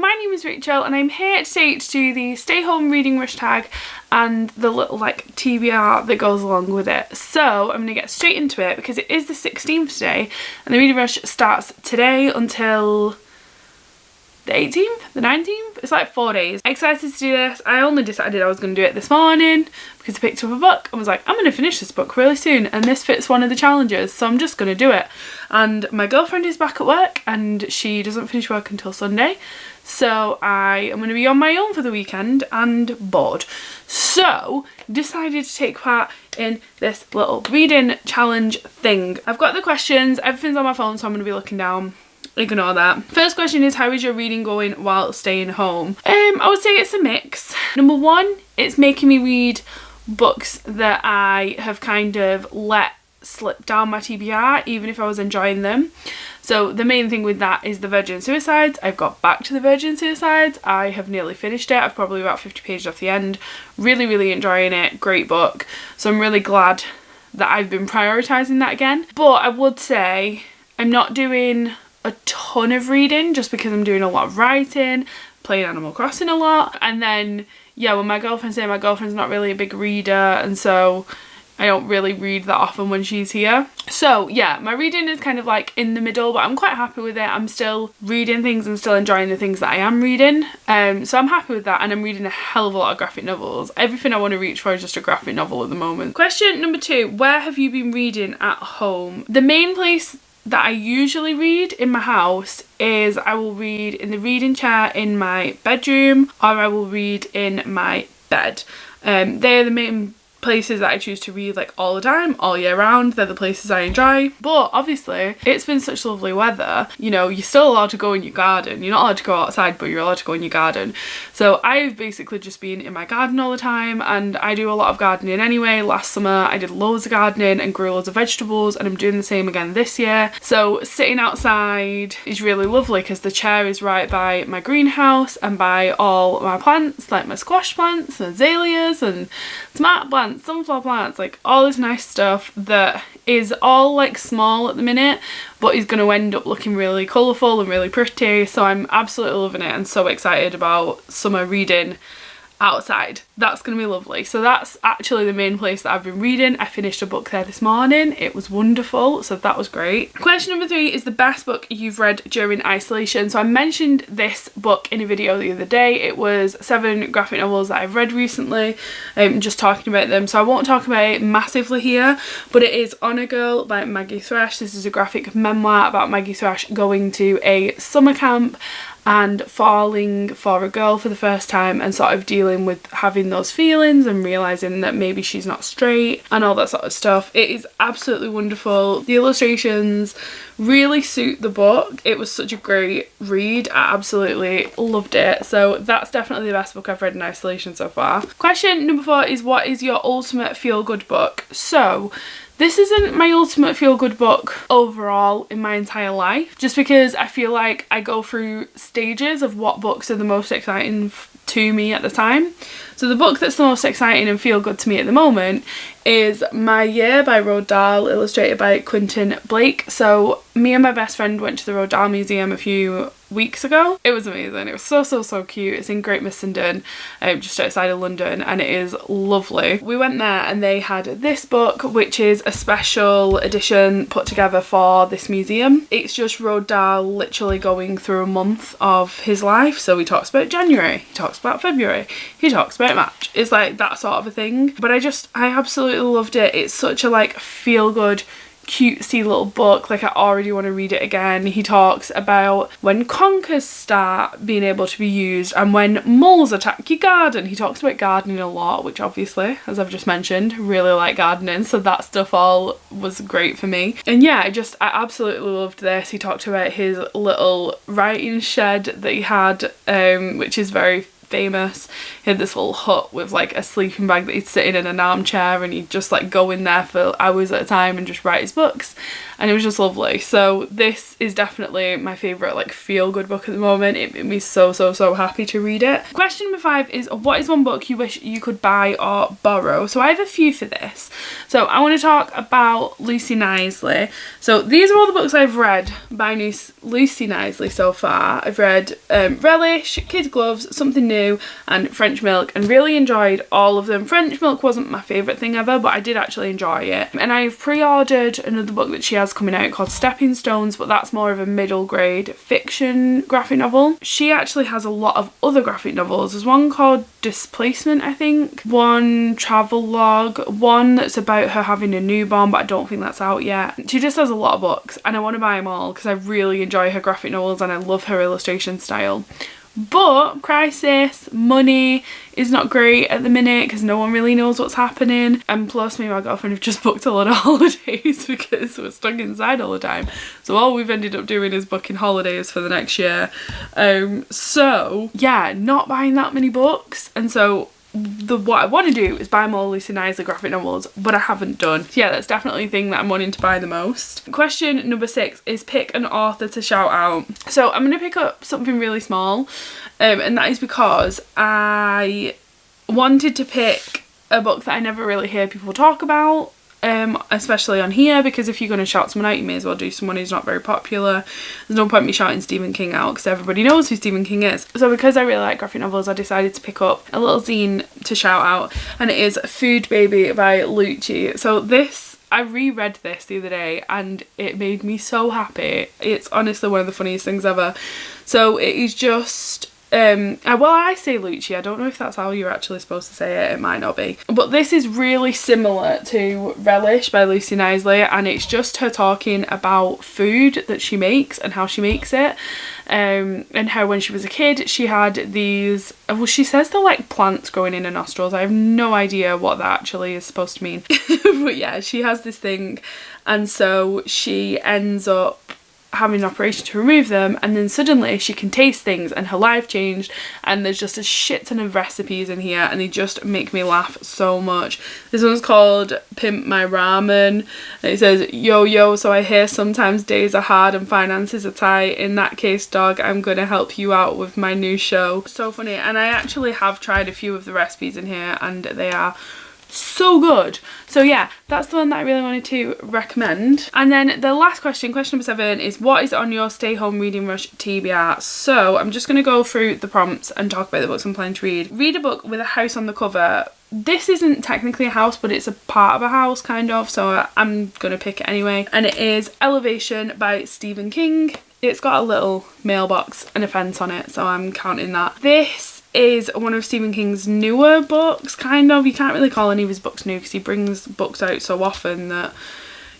my name is Rachel and I'm here today to do the Stay Home reading rush tag and the little like TBR that goes along with it. So I'm going to get straight into it because it is the 16th today and the reading rush starts today until the 18th, the 19th. It's like 4 days. Excited to do this. I only decided I was going to do it this morning because I picked up a book and was like, I'm going to finish this book really soon and this fits one of the challenges, so I'm just going to do it. And my girlfriend is back at work and she doesn't finish work until Sunday, so I am going to be on my own for the weekend and bored. So decided to take part in this little reading challenge thing. I've got the questions, everything's on my phone, so I'm going to be looking down. Ignore that. First question is, how is your reading going while staying home? I would say it's a mix. Number one, it's making me read books that I have kind of let slip down my TBR even if I was enjoying them. So the main thing with that is the Virgin Suicides. I've got back to the Virgin Suicides. I have nearly finished it. I've probably about 50 pages off the end. Really enjoying it. Great book. So I'm really glad that I've been prioritising that again. But I would say I'm not doing a ton of reading just because I'm doing a lot of writing, playing Animal Crossing a lot, and then yeah, when my girlfriend's here, my girlfriend's not really a big reader and so I don't really read that often when she's here. So yeah, my reading is kind of like in the middle, but I'm quite happy with it. I'm still reading things and still enjoying the things that I am reading, so I'm happy with that, and I'm reading a hell of a lot of graphic novels. Everything I want to reach for is just a graphic novel at the moment. Question number 2, where have you been reading at home? The main place that I usually read in my house is I will read in the reading chair in my bedroom, or I will read in my bed. They're the main places that I choose to read like all the time, all year round. They're the places I enjoy. But obviously it's been such lovely weather, you know, you're still allowed to go in your garden. You're not allowed to go outside, but you're allowed to go in your garden. So I've basically just been in my garden all the time, and I do a lot of gardening anyway. Last summer I did loads of gardening and grew loads of vegetables, and I'm doing the same again this year. So sitting outside is really lovely because the chair is right by my greenhouse and by all my plants, like my squash plants and azaleas and tomato plants, sunflower plants, like all this nice stuff that is all like small at the minute but is going to end up looking really colourful and really pretty. So I'm absolutely loving it and so excited about summer reading outside. That's going to be lovely. So that's actually the main place that I've been reading. I finished a book there this morning. It was wonderful, so that was great. Question number 3 is the best book you've read during isolation. So I mentioned this book in a video the other day. It was 7 graphic novels that I've read recently. I'm just talking about them, so I won't talk about it massively here, but it is On a Girl by Maggie Thrash. This is a graphic memoir about Maggie Thrash going to a summer camp and falling for a girl for the first time and sort of dealing with having those feelings and realising that maybe she's not straight and all that sort of stuff. It is absolutely wonderful. The illustrations really suit the book. It was such a great read. I absolutely loved it. So that's definitely the best book I've read in isolation so far. Question number 4 is, what is your ultimate feel-good book? So this isn't my ultimate feel-good book overall in my entire life, just because I feel like I go through stages of what books are the most exciting to me at the time. So the book that's the most exciting and feel good to me at the moment is My Year by Roald Dahl, illustrated by Quentin Blake. So me and my best friend went to the Roald Dahl Museum a few weeks ago. It was amazing. It was so cute. It's in Great Missenden, just outside of London, and it is lovely. We went there and they had this book, which is a special edition put together for this museum. It's just Roald Dahl literally going through a month of his life. So he talks about January, he talks about February, he talks about March. It's like that sort of a thing. But I absolutely loved it. It's such a like feel good, cutesy little book. Like I already want to read it again. He talks about when conkers start being able to be used and when moles attack your garden. He talks about gardening a lot, which obviously, as I've just mentioned, really like gardening, so that stuff all was great for me. And yeah, I absolutely loved this. He talked about his little writing shed that he had, which is very famous. He had this little hut with like a sleeping bag that he'd sit in an armchair, and he'd just like go in there for hours at a time and just write his books, and it was just lovely. So this is definitely my favourite like feel-good book at the moment. It made me so happy to read it. Question number 5 is, what is one book you wish you could buy or borrow? So I have a few for this. So I want to talk about Lucie Knighsley. So these are all the books I've read by Lucie Knighsley so far. I've read Relish, Kids Gloves, Something New and French Milk, and really enjoyed all of them. French Milk wasn't my favourite thing ever, but I did actually enjoy it. And I've pre-ordered another book that she has coming out called Stepping Stones, but that's more of a middle grade fiction graphic novel. She actually has a lot of other graphic novels. There's one called Displacement, I think, one travel log, one that's about her having a newborn, but I don't think that's out yet. She just has a lot of books, and I want to buy them all because I really enjoy her graphic novels and I love her illustration style. But crisis, money is not great at the minute because no one really knows what's happening, and plus me and my girlfriend have just booked a lot of holidays because we're stuck inside all the time. So all we've ended up doing is booking holidays for the next year. So yeah, not buying that many books, and so what I want to do is buy more Lucie Knighsley graphic novels, but I haven't done. So yeah, that's definitely the thing that I'm wanting to buy the most. Question number 6 is pick an author to shout out. So I'm going to pick up something really small, and that is because I wanted to pick a book that I never really hear people talk about, especially on here, because if you're going to shout someone out, you may as well do someone who's not very popular. There's no point me shouting Stephen King out because everybody knows who Stephen King is. So because I really like graphic novels, I decided to pick up a little zine to shout out, and it is Food Baby by Lucie. So this, I reread this the other day and it made me so happy. It's honestly one of the funniest things ever. So it is just well, I say Lucie, I don't know if that's how you're actually supposed to say it might not be, but this is really similar to Relish by Lucie Knighsley, and it's just her talking about food that she makes and how she makes it, and how when she was a kid she had these, well, she says they're like plants growing in her nostrils. I have no idea what that actually is supposed to mean but yeah, she has this thing, and so she ends up having an operation to remove them, and then suddenly she can taste things and her life changed, and there's just a shit ton of recipes in here and they just make me laugh so much. This one's called Pimp My Ramen, and it says, yo, so I hear sometimes days are hard and finances are tight. In that case, dog, I'm gonna help you out with my new show. So funny. And I actually have tried a few of the recipes in here and they are so good. So yeah, that's the one that I really wanted to recommend. And then the last question, question number 7, is what is on your stay home reading rush TBR? So I'm just going to go through the prompts and talk about the books I'm planning to read. Read a book with a house on the cover. This isn't technically a house, but it's a part of a house kind of, so I'm going to pick it anyway. And it is Elevation by Stephen King. It's got a little mailbox and a fence on it, so I'm counting that. This is one of Stephen King's newer books, kind of. You can't really call any of his books new because he brings books out so often that,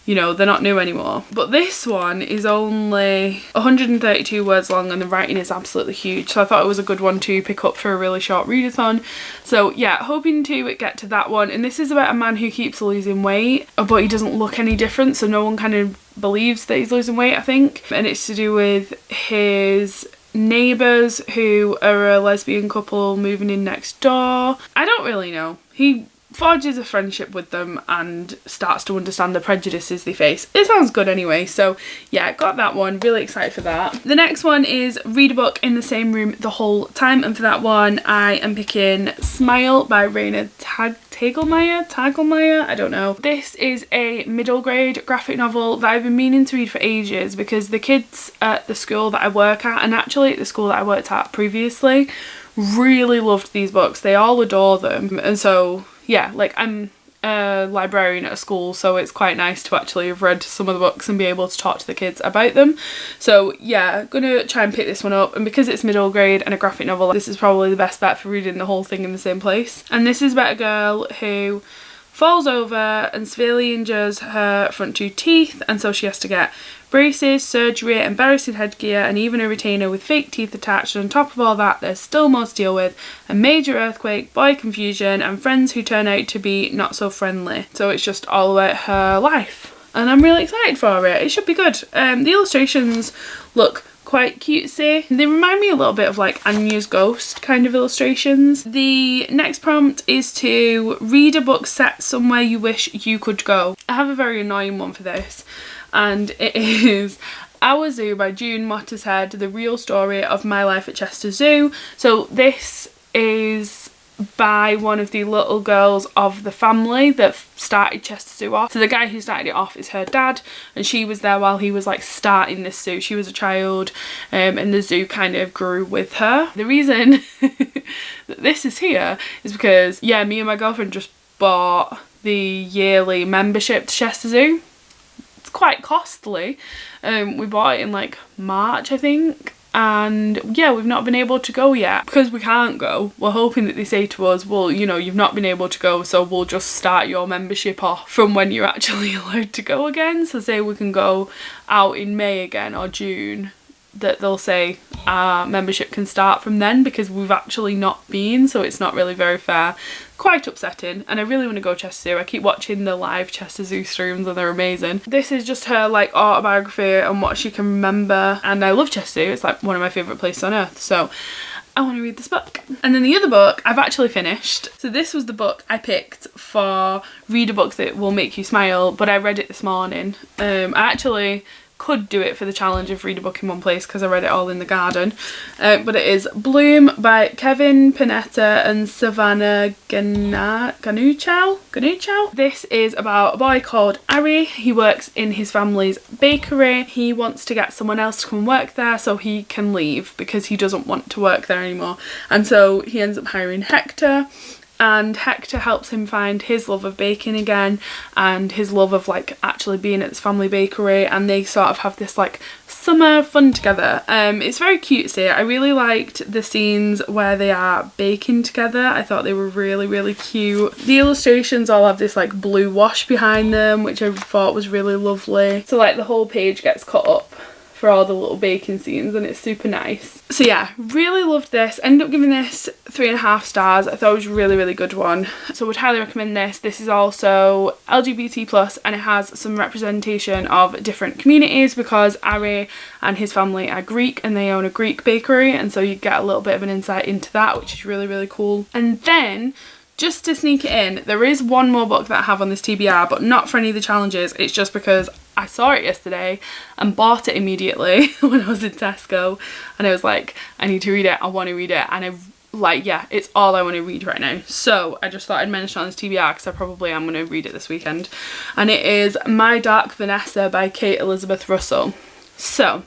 you know, they're not new anymore. But this one is only 132 words long and the writing is absolutely huge, so I thought it was a good one to pick up for a really short readathon. So yeah, hoping to get to that one. And this is about a man who keeps losing weight, but he doesn't look any different, so no one kind of believes that he's losing weight, I think. And it's to do with his neighbours who are a lesbian couple moving in next door. I don't really know. He forges a friendship with them and starts to understand the prejudices they face. It sounds good anyway, so yeah, got that one. Really excited for that. The next one is read a book in the same room the whole time, and for that one I am picking Smile by Raina Telgemeier, I don't know. This is a middle grade graphic novel that I've been meaning to read for ages because the kids at the school that I work at, and actually at the school that I worked at previously, really loved these books. They all adore them, and so yeah, like I'm a librarian at a school, so it's quite nice to actually have read some of the books and be able to talk to the kids about them. So yeah, gonna try and pick this one up, and because it's middle grade and a graphic novel, this is probably the best bet for reading the whole thing in the same place. And this is about a girl who falls over and severely injures her front 2 teeth, and so she has to get braces, surgery, embarrassing headgear, and even a retainer with fake teeth attached. And on top of all that, there's still more to deal with: a major earthquake, boy confusion, and friends who turn out to be not so friendly. So it's just all about her life, and I'm really excited for it. It should be good. The illustrations look quite cutesy. They remind me a little bit of like Anya's Ghost kind of illustrations. The next prompt is to read a book set somewhere you wish you could go. I have a very annoying one for this, and it is Our Zoo by June Mottershead, the real story of my life at Chester Zoo. So this is by one of the little girls of the family that started Chester Zoo off. So the guy who started it off is her dad, and she was there while he was like starting this zoo. She was a child, and the zoo kind of grew with her. The reason that this is here is because, yeah, me and my girlfriend just bought the yearly membership to Chester Zoo. It's quite costly. We bought it in like March, I think. And yeah, we've not been able to go yet because we can't go. We're hoping that they say to us, well, you know, you've not been able to go, so we'll just start your membership off from when you're actually allowed to go again. So say we can go out in May again or June, that they'll say our membership can start from then, because we've actually not been, so it's not really very fair. Quite upsetting, and I really want to go Chester Zoo. I keep watching the live Chester Zoo streams and they're amazing. This is just her like autobiography and what she can remember, and I love Chester Zoo. It's like one of my favourite places on earth, so I want to read this book. And then the other book I've actually finished. So this was the book I picked for read a book that will make you smile, but I read it this morning. I actually could do it for the challenge of read a book in one place because I read it all in the garden, but it is Bloom by Kevin, Panetta and Savanna Ganucheau. This is about a boy called Ari. He works in his family's bakery. He wants to get someone else to come work there so he can leave because he doesn't want to work there anymore, and so he ends up hiring Hector. And Hector helps him find his love of baking again and his love of like actually being at this family bakery, and they sort of have this like summer fun together. It's very cutesy. I really liked the scenes where they are baking together. I thought they were really, really cute. The illustrations all have this like blue wash behind them, which I thought was really lovely. So like the whole page gets cut up for all the little baking scenes, and it's super nice. So yeah, really loved this. Ended up giving this 3.5 stars. I thought it was a really, really good one. So would highly recommend this. This is also LGBT+, and it has some representation of different communities because Ari and his family are Greek and they own a Greek bakery, and so you get a little bit of an insight into that, which is really, really cool. And then just to sneak it in, there is one more book that I have on this TBR, but not for any of the challenges. It's just because I saw it yesterday and bought it immediately when I was in Tesco, and I was like, I need to read it, I want to read it, and I like, yeah, it's all I want to read right now. So I just thought I'd mention it on this TBR because I probably am going to read it this weekend, and it is My Dark Vanessa by Kate Elizabeth Russell. So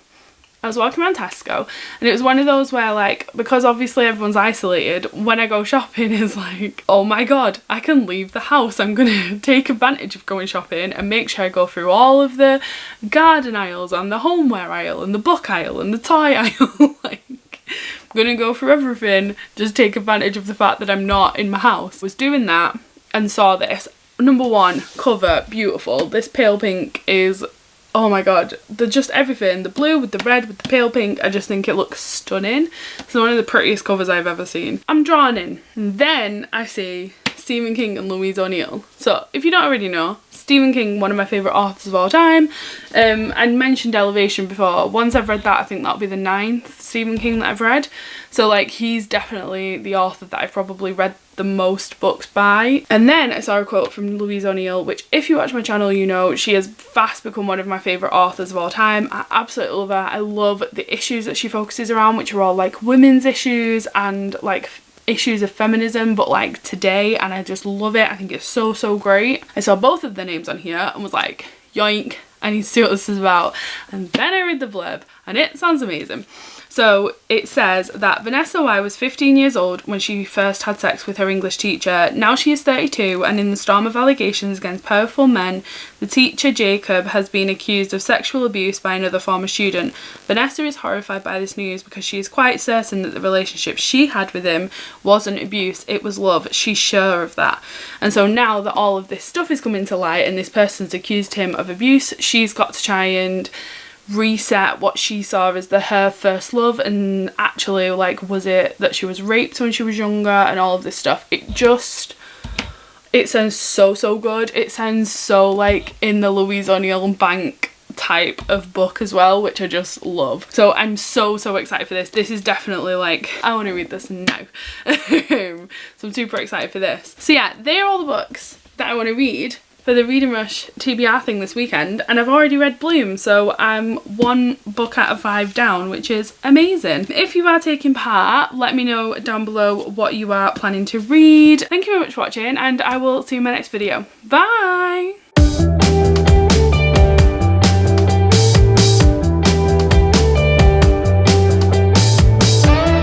I was walking around Tesco, and it was one of those where like, because obviously everyone's isolated, when I go shopping it's like, oh my god, I can leave the house. I'm gonna take advantage of going shopping and make sure I go through all of the garden aisles and the homeware aisle and the book aisle and the toy aisle. Like, I'm gonna go through everything, just take advantage of the fact that I'm not in my house. Was doing that and saw this. Number one, cover, beautiful. This pale pink is, oh my god, just everything, the blue with the red with the pale pink, I just think it looks stunning. It's one of the prettiest covers I've ever seen. I'm drawn in. And then I see Stephen King and Louise O'Neill. So if you don't already know, Stephen King, one of my favourite authors of all time. I mentioned Elevation before. Once I've read that, I think that'll be the 9th Stephen King that I've read. So like, he's definitely the author that I've probably read the most books by. And then I saw a quote from Louise O'Neill, which if you watch my channel you know she has fast become one of my favourite authors of all time. I absolutely love her. I love the issues that she focuses around, which are all like women's issues and like issues of feminism, but like today, and I just love it. I think it's so, so great. I saw both of their names on here and was like, yoink, I need to see what this is about. And then I read the blurb and it sounds amazing. So it says that Vanessa Y was 15 years old when she first had sex with her English teacher. Now she is 32, and in the storm of allegations against powerful men, the teacher Jacob has been accused of sexual abuse by another former student. Vanessa is horrified by this news because she is quite certain that the relationship she had with him wasn't abuse, it was love. She's sure of that. And so now that all of this stuff is coming to light and this person's accused him of abuse, she's got to try and reset what she saw as her first love, and actually like, was it that she was raped when she was younger and all of this stuff. It sounds so, so good. It sounds so like in the Louise O'Neill bank type of book as well, which I just love. So I'm so excited for this. This is definitely like, I want to read this now. So I'm super excited for this. So yeah, they're all the books that I want to read for the Reading Rush TBR thing this weekend, and I've already read Bloom, so I'm 1 book out of 5 down, which is amazing. If you are taking part, let me know down below what you are planning to read. Thank you very much for watching, and I will see you in my next video. Bye!